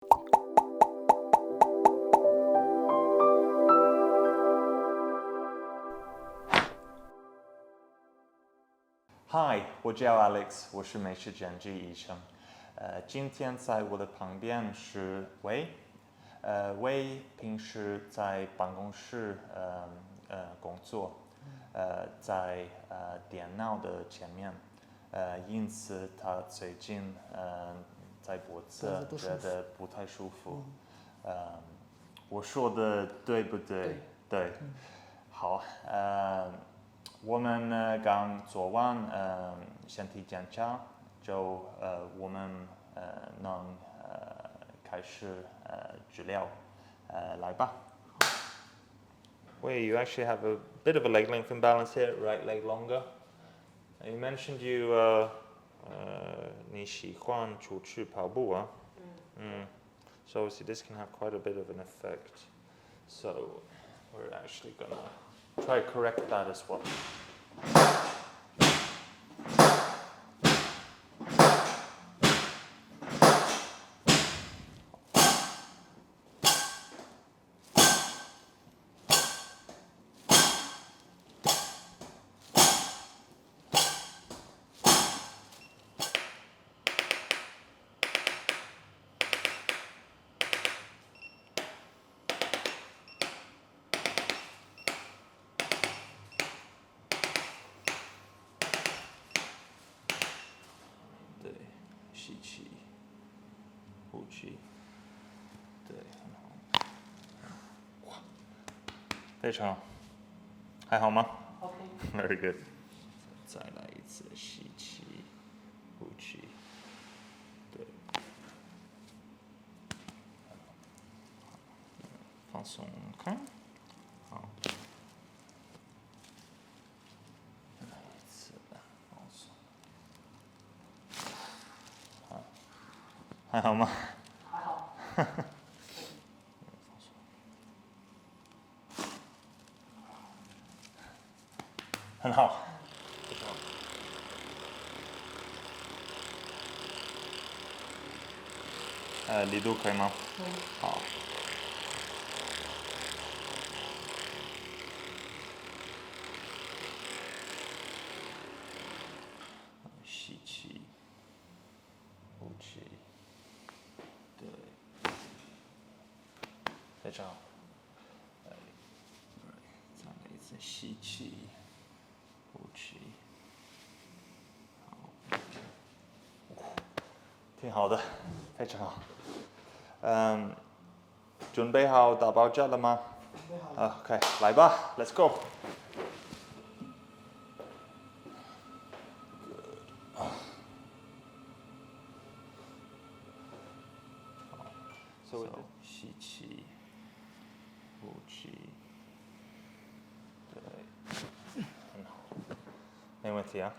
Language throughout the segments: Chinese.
Hi， 我叫 Alex， 我是美式整脊医生。今天在我的旁边是Wei。Wei 平时在办公室工作，在电脑的前面，因此他最近在脖子觉得不太舒服。我说的对不对？对。好，我们刚做完身体检查，就我们能开始治疗，来吧。Wait, you actually have a bit of a leg length imbalance here, right leg longer. You mentioned你喜欢出去跑步啊？So obviously this can have quite a bit of an effect. So we're actually gonna try to correct that as well. 对，吸气，呼气，对，很好。哇，非常好，还好吗 ？OK。Very good。再来一次，吸气，呼气，对，放松开，好。再来一次，放松。好，还好吗？还好。很好。力度可以吗？好。吸气，呼气，对，非常好。再来一次，吸气，呼气，好，挺好的，非常好。准备好打包架了吗？准备好了。OK， 来吧 ，Let's go。So 吸气，呼气，对，很好，没问题啊。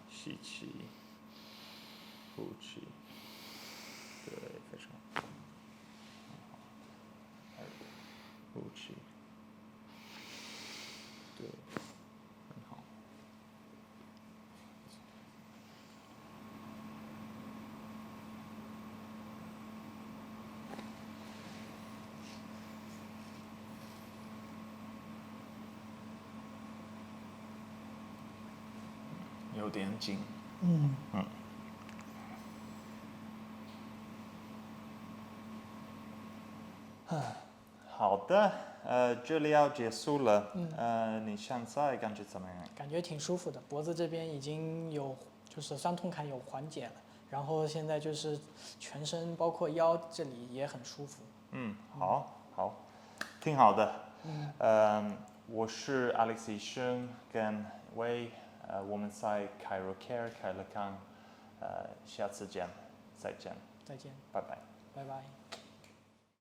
吸气，呼气，对，非常好。呼气，对，很好。有点紧。好的，治疗结束了。你现在感觉怎么样？感觉挺舒服的，脖子这边已经有就是酸痛感有缓解了，然后现在就是全身包括腰这里也很舒服。好，挺好的。我是 Alex 医生跟Wei，我们在 ChiroCare 开了看，下次见，再见。再见。拜拜。拜拜。